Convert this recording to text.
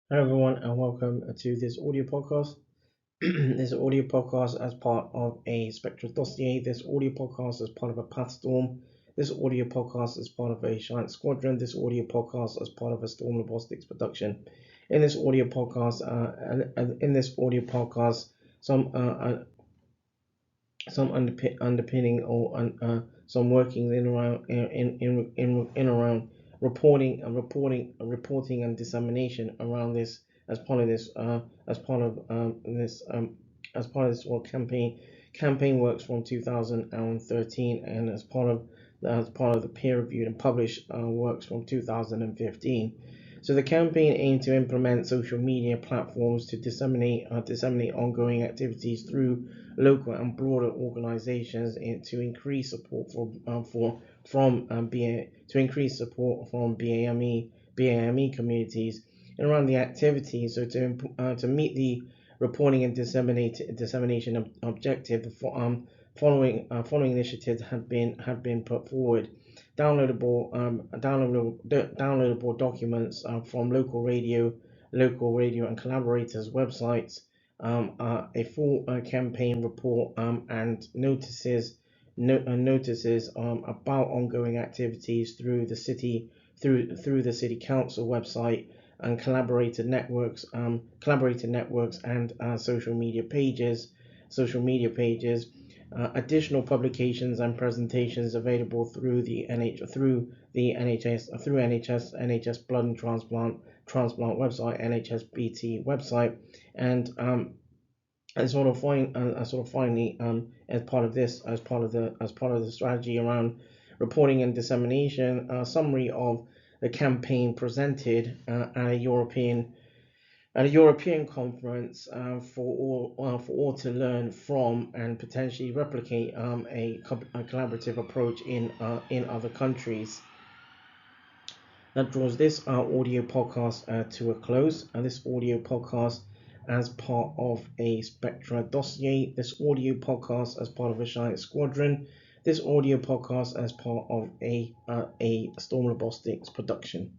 Hello everyone and welcome to this audio podcast. This audio podcast as part of a Spectra Dossier. This audio podcast as part of a SZtorm. This audio podcast as part of a Giant Squadron. This audio podcast as part of a Storm Robotics production. In this audio podcast, some underpinning or some working in around in around reporting and dissemination around this as part of this as part of this campaign works from 2013 and as part of the peer reviewed and published works from 2015. So the campaign aimed to implement social media platforms to disseminate ongoing activities through local and broader organizations and to increase support from BAME communities and around the activities. So to meet the reporting and dissemination objective, the following initiatives have been put forward. Downloadable documents from local radio and collaborators' websites, a full campaign report and notices about ongoing activities through the city council website and collaborated networks and social media pages. Additional publications and presentations available through the NHS blood and transplant website, NHSBT website, and finally, as part of the strategy around reporting and dissemination, a summary of the campaign presented at a European conference for all to learn from and potentially replicate a collaborative approach in other countries. That draws this audio podcast to a close. This audio podcast as part of a Spectra Dossier. This audio podcast as part of a Giant Squadron. This audio podcast as part of a Storm Robotics production.